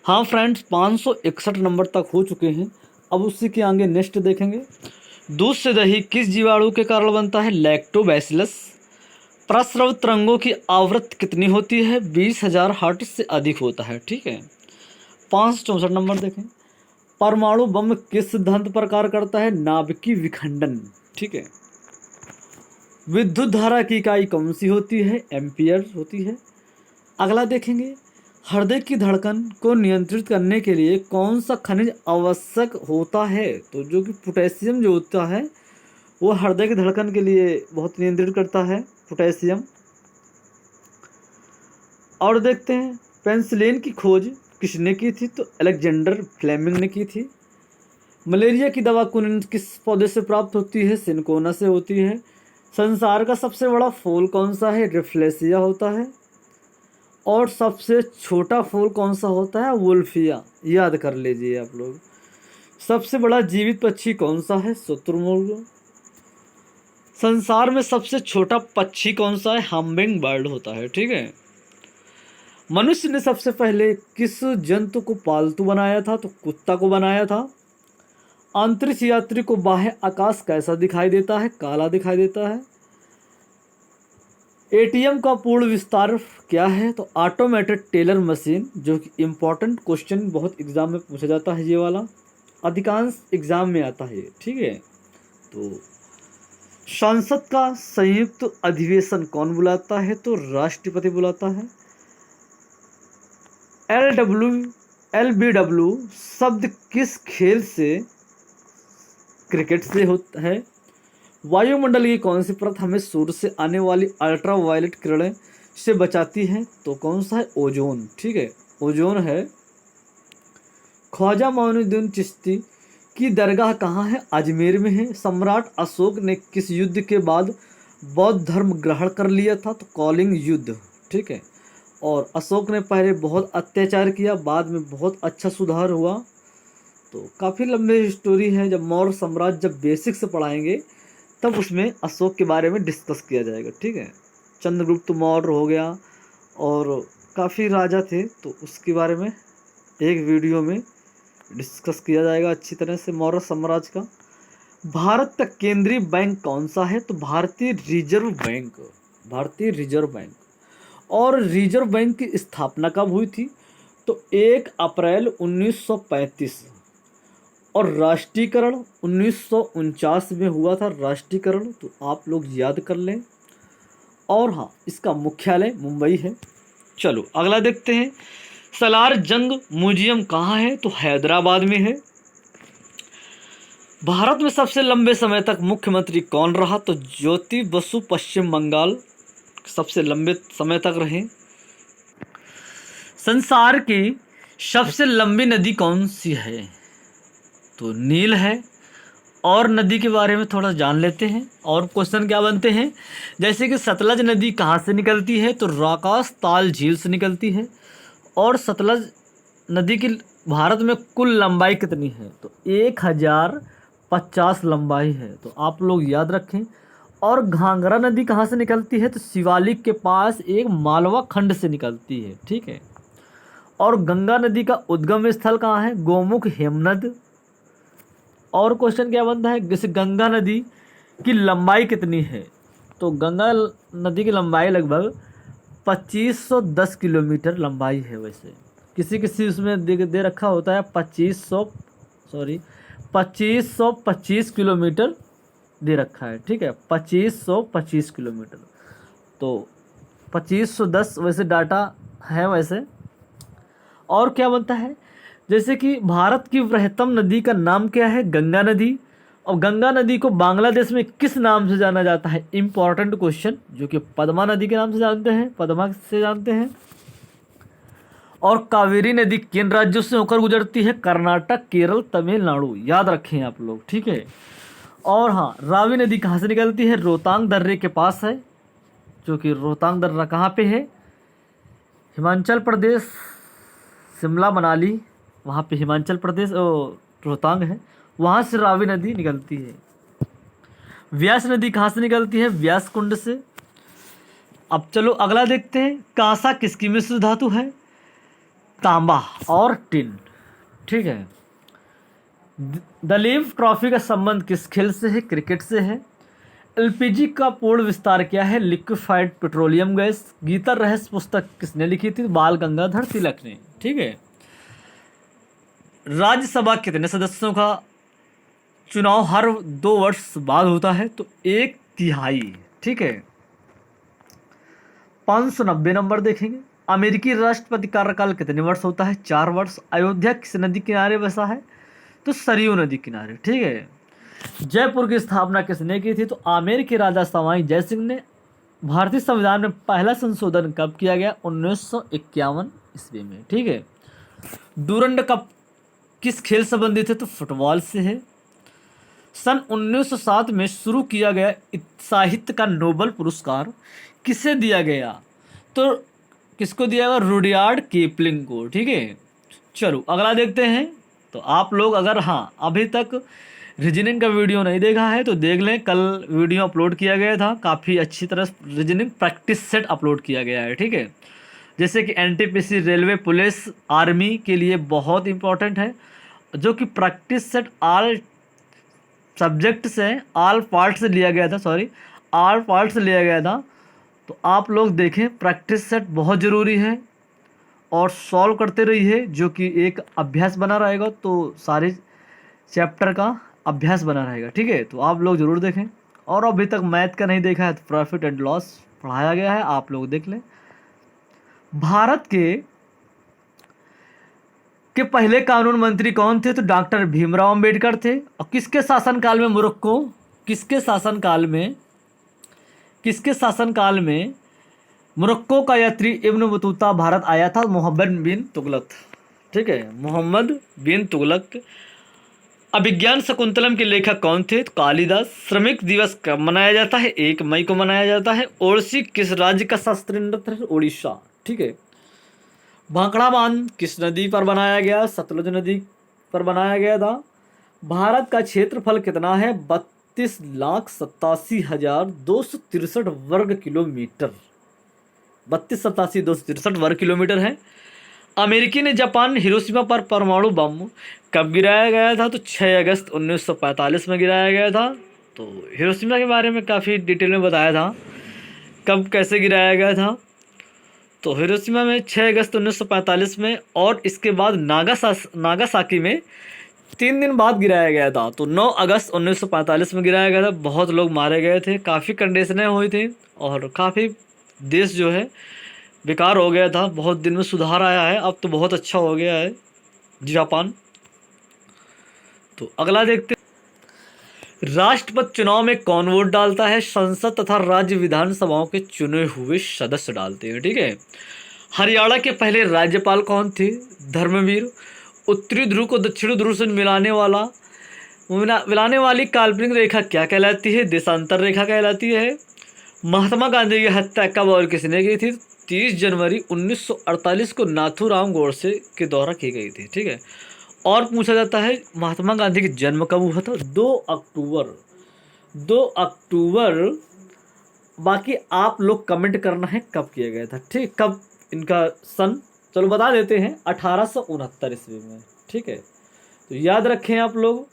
हाँ friends, 561 number तक हो चुके हैं। अब उसी के आगे नेक्स्ट देखेंगे। दूध से दही किस जीवाणु के कारण बनता है? लैक्टोबैसिलस। प्रस्रव तरंगों की आवृत्ति कितनी होती है? 20,000 हर्ट्ज से अधिक होता है। ठीक है। 564 नंबर देखें। परमाणु बम किस सिद्धांत पर कार्य करता है? नाभिकीय विखंडन। ठीक है। विद्युत धारा की इकाई कौन सी होती है? एम्पियर होती है। अगला देखेंगे। हृदय की धड़कन को नियंत्रित करने के लिए कौन सा खनिज आवश्यक होता है? तो जो कि पोटेशियम जो होता है वो हृदय की धड़कन के लिए बहुत नियंत्रित करता है, पोटेशियम। और देखते हैं, पेनिसिलिन की खोज किसने की थी? तो अलेक्जेंडर फ्लेमिंग ने की थी। मलेरिया की दवा किस पौधे से प्राप्त होती है? सिनकोना से होती है। संसार का सबसे बड़ा फूल कौन सा है? रिफ्लेसिया होता है। और सबसे छोटा फूल कौन सा होता है? वुल्फिया। याद कर लीजिए आप लोग। सबसे बड़ा जीवित पक्षी कौन सा है? शुतुरमुर्ग। संसार में सबसे छोटा पक्षी कौन सा है? हमिंग बर्ड होता है। ठीक है। मनुष्य ने सबसे पहले किस जंतु को पालतू बनाया था? तो कुत्ता को बनाया था। अंतरिक्ष यात्री को बाह्य आकाश कैसा दिखाई देता है? काला दिखाई देता है। एटीएम का पूर्ण विस्तार क्या है? तो ऑटोमेटेड टेलर मशीन, जो कि इम्पोर्टेंट क्वेश्चन बहुत एग्जाम में पूछा जाता है, ये वाला अधिकांश एग्जाम में आता है। ठीक है। तो संसद का संयुक्त अधिवेशन कौन बुलाता है? तो राष्ट्रपति बुलाता है। LBW शब्द किस खेल से? क्रिकेट से होता है। वायुमंडल की कौन सी परत हमें सूर्य से आने वाली अल्ट्रावायलेट किरणें से बचाती है? तो कौन सा है? ओजोन। ठीक है, ओजोन है। ख्वाजा मोइनुद्दीन चिश्ती की दरगाह कहाँ है? अजमेर में है। सम्राट अशोक ने किस युद्ध के बाद बौद्ध धर्म ग्रहण कर लिया था? तो कौलिंग युद्ध। ठीक है। और अशोक ने पहले बहुत अत्याचार किया, बाद में बहुत अच्छा सुधार हुआ। तो काफ़ी लंबी स्टोरी है। जब मौर्य साम्राज्य जब बेसिक से पढ़ाएंगे तब उसमें अशोक के बारे में डिस्कस किया जाएगा। ठीक है। चंद्रगुप्त मौर्य हो गया और काफ़ी राजा थे, तो उसके बारे में एक वीडियो में डिस्कस किया जाएगा अच्छी तरह से, मौर्य साम्राज्य का। भारत का केंद्रीय बैंक कौन सा है? तो भारतीय रिजर्व बैंक। भारतीय रिजर्व बैंक। और रिजर्व बैंक की स्थापना कब हुई थी? तो 1 अप्रैल 1935। और राष्ट्रीयकरण 1949 में हुआ था राष्ट्रीयकरण, तो आप लोग याद कर लें। और हाँ, इसका मुख्यालय मुंबई है। चलो अगला देखते हैं। सलार जंग म्यूजियम कहाँ है? तो हैदराबाद में है। भारत में सबसे लंबे समय तक मुख्यमंत्री कौन रहा? तो ज्योति बसु पश्चिम बंगाल सबसे लंबे समय तक रहे। संसार की सबसे लंबी नदी कौन सी है? तो नील है। और नदी के बारे में थोड़ा जान लेते हैं। और क्वेश्चन क्या बनते हैं, जैसे कि सतलज नदी कहाँ से निकलती है? तो राकास ताल झील से निकलती है। और सतलज नदी की भारत में कुल लंबाई कितनी है? तो 1050 लंबाई है, तो आप लोग याद रखें। और घाघरा नदी कहाँ से निकलती है? तो शिवालिक के पास एक मालवा खंड से निकलती है। ठीक है। और गंगा नदी का उद्गम स्थल कहाँ है? गोमुख हेमनद। और क्वेश्चन क्या बनता है, जैसे गंगा नदी की लंबाई कितनी है? तो गंगा नदी की लंबाई लगभग 2510 किलोमीटर लंबाई है। वैसे किसी किसी उसमें दे रखा होता है 2525 किलोमीटर दे रखा है। ठीक है, 2525 किलोमीटर। तो 2510 वैसे डाटा है वैसे। और क्या बनता है, जैसे कि भारत की वृहत्तम नदी का नाम क्या है? गंगा नदी। और गंगा नदी को बांग्लादेश में किस नाम से जाना जाता है? इम्पॉर्टेंट क्वेश्चन, जो कि पद्मा नदी के नाम से जानते हैं, पद्मा से जानते हैं। और कावेरी नदी किन राज्यों से होकर गुजरती है? कर्नाटक, केरल, तमिलनाडु। याद रखें आप लोग। ठीक है। और हाँ, रावी नदी कहाँ से निकलती है? रोहतांग दर्रे के पास है, जो कि रोहतांग दर्रा कहाँ पे है? हिमाचल प्रदेश, शिमला मनाली, वहाँ पे हिमाचल प्रदेश रोहतांग है, वहाँ से रावी नदी निकलती है। व्यास नदी कहाँ से निकलती है? व्यास कुंड से। अब चलो अगला देखते हैं। कांसा किसकी मिश्र धातु है? तांबा और टिन, ठीक है। दलीप ट्रॉफी का संबंध किस खेल से है? क्रिकेट से है। एलपीजी का पूर्ण विस्तार क्या है? Liquefied petroleum gas. गीता रहस्य पुस्तक किसने लिखी थी? बाल गंगाधर तिलक ने, ठीक है। राज्यसभा कितने सदस्यों का चुनाव हर 2 वर्ष बाद होता है? तो 1/3, ठीक है। 590 नंबर देखेंगे। अमेरिकी राष्ट्रपति कार्यकाल कितने वर्ष होता है? 4 वर्ष। अयोध्या किस नदी किनारे बसा है? तो सरयू नदी किनारे, ठीक है। जयपुर की स्थापना किसने की थी? तो आमेर के राजा सवाई जयसिंह ने। भारतीय संविधान में पहला संशोधन कब किया गया? 1951 ईस्वी में, ठीक है। डूरंड कप किस खेल संबंधित है? तो फुटबॉल से है। सन 1907 में शुरू किया गया साहित्य का नोबेल पुरस्कार किसे दिया गया? तो किसको दिया गया? रुडयार्ड किपलिंग को, ठीक है। चलो अगला देखते हैं। तो आप लोग अगर अभी तक रीजनिंग का वीडियो नहीं देखा है तो देख लें। कल वीडियो अपलोड किया गया था, काफ़ी अच्छी तरह रीजनिंग प्रैक्टिस सेट अपलोड किया गया है, ठीक है। जैसे कि एनटीपीसी, रेलवे, पुलिस, आर्मी के लिए बहुत इंपॉर्टेंट है, जो कि प्रैक्टिस सेट ऑल सब्जेक्ट से, ऑल पार्ट से लिया गया था, ऑल पार्ट से लिया गया था। तो आप लोग देखें, प्रैक्टिस सेट बहुत ज़रूरी है और सॉल्व करते रहिए, जो कि एक अभ्यास बना रहेगा। तो सारे चैप्टर का अभ्यास बना रहेगा, ठीक है। तो आप लोग ज़रूर देखें। और अभी तक मैथ का नहीं देखा है तो प्रॉफिट एंड लॉस पढ़ाया गया है, आप लोग देख लें। भारत के पहले कानून मंत्री कौन थे? तो डॉक्टर भीमराव अंबेडकर थे। और किसके शासनकाल में मोरक्को, किसके शासनकाल में मोरक्को का यात्री इब्न बतूता भारत आया था? मोहम्मद बिन तुगलक, ठीक है, मोहम्मद बिन तुगलक। अभिज्ञान शकुंतलम के लेखक कौन थे? तो कालिदास। श्रमिक दिवस कब मनाया जाता है? 1 मई को मनाया जाता है। ओडिसी किस राज्य का शास्त्रीय नृत्य है? उड़ीसा, ठीक है। भाखड़ा बांध किस नदी पर बनाया गया? सतलुज नदी पर बनाया गया था। भारत का क्षेत्रफल कितना है? 32,87,263 वर्ग किलोमीटर, 32,87,263 वर्ग किलोमीटर है। अमेरिकी ने जापान हिरोशिमा पर परमाणु बम कब गिराया गया था? तो 6 अगस्त 1945 में गिराया गया था। तो हिरोशिमा के बारे में काफ़ी डिटेल में बताया था, कब कैसे गिराया गया था। तो हिरोशिमा में 6 अगस्त 1945 में, और इसके बाद नागासाकी में 3 दिन बाद गिराया गया था। तो 9 अगस्त 1945 में गिराया गया था। बहुत लोग मारे गए थे, काफ़ी कंडीशनें हुई थी और काफ़ी देश जो है बेकार हो गया था। बहुत दिन में सुधार आया है, अब तो बहुत अच्छा हो गया है जापान। तो अगला देखते हैं। राष्ट्रपति चुनाव में कौन वोट डालता है? संसद तथा राज्य विधानसभाओं के चुने हुए सदस्य डालते हैं, ठीक है। हरियाणा के पहले राज्यपाल कौन थे? धर्मवीर। उत्तरी ध्रुव को दक्षिणी ध्रुव से मिलाने वाली काल्पनिक रेखा क्या कहलाती है? देशांतर रेखा कहलाती है। महात्मा गांधी की हत्या कब और किसने की थी? 30 जनवरी 1948 को नाथूराम गोडसे के द्वारा की गई थी, ठीक है। और पूछा जाता है महात्मा गांधी का जन्म कब हुआ था? 2 अक्टूबर। बाकी आप लोग कमेंट करना है कब किया गया था, ठीक, कब इनका सन, चलो बता देते हैं, 1869 ईस्वी में, ठीक है। तो याद रखें आप लोग,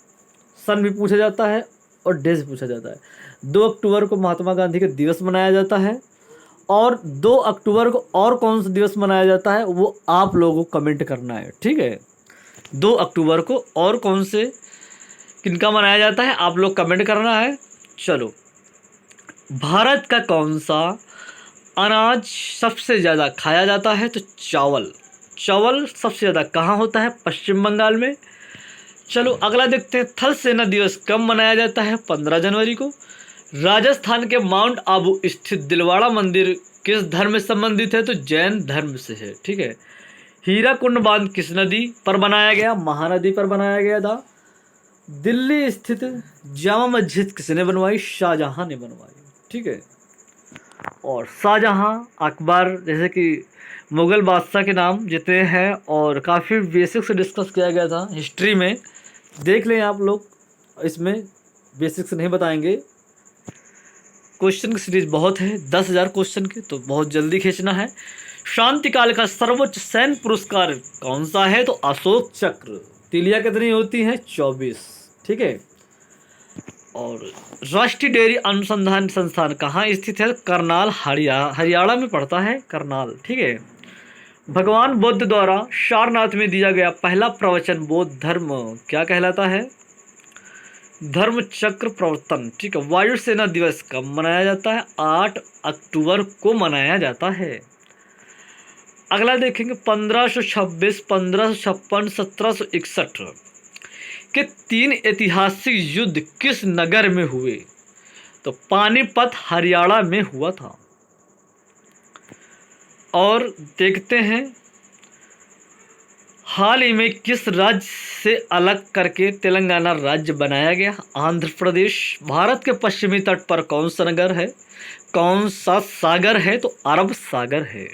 सन भी पूछा जाता है और डेज पूछा जाता है। 2 अक्टूबर को महात्मा गांधी का दिवस मनाया जाता है। और 2 अक्टूबर को और कौन सा दिवस मनाया जाता है वो आप लोगों को कमेंट करना है, ठीक है। 2 अक्टूबर को और कौन से किनका मनाया जाता है आप लोग कमेंट करना है। चलो, भारत का कौन सा अनाज सबसे ज़्यादा खाया जाता है? तो चावल सबसे ज़्यादा कहाँ होता है? पश्चिम बंगाल में। चलो अगला देखते हैं। थल सेना दिवस कब मनाया जाता है? 15 जनवरी को। राजस्थान के माउंट आबू स्थित दिलवाड़ा मंदिर किस धर्म से संबंधित है? तो जैन धर्म से है, ठीक है। हीराकुंड बांध किस नदी पर बनाया गया? महानदी पर बनाया गया था। दिल्ली स्थित जामा मस्जिद किसने बनवाई? शाहजहां ने बनवाई, ठीक है। और शाहजहां, अकबर जैसे कि मुग़ल बादशाह के नाम जितने हैं, और काफ़ी बेसिक से डिस्कस किया गया था हिस्ट्री में, देख लें आप लोग। इसमें बेसिक से नहीं बताएंगे, क्वेश्चन की सीरीज बहुत है, 10,000 क्वेश्चन की, तो बहुत जल्दी खींचना है। शांति काल का सर्वोच्च सैन्य पुरस्कार कौन सा है? तो अशोक चक्र। तिलियां कितनी होती हैं? 24। ठीक है। और राष्ट्रीय डेयरी अनुसंधान संस्थान कहाँ स्थित है? करनाल, हरियाणा में पड़ता है करनाल। ठीक है। भगवान बुद्ध द्वारा सारनाथ में दिया गया पहला प्रवचन बौद्ध धर्म क्या कहलाता है? धर्म चक्र प्रवर्तन। ठीक है। वायुसेना दिवस कब मनाया जाता है? 8 अक्टूबर को मनाया जाता है। अगला देखेंगे 1526, 1556, 1761 के 3 ऐतिहासिक युद्ध किस नगर में हुए? तो पानीपत हरियाणा में हुआ था। और देखते हैं हाल ही में किस राज्य से अलग करके तेलंगाना राज्य बनाया गया? आंध्र प्रदेश। भारत के पश्चिमी तट पर कौन सा नगर है? कौन सा सागर है? तो अरब सागर है।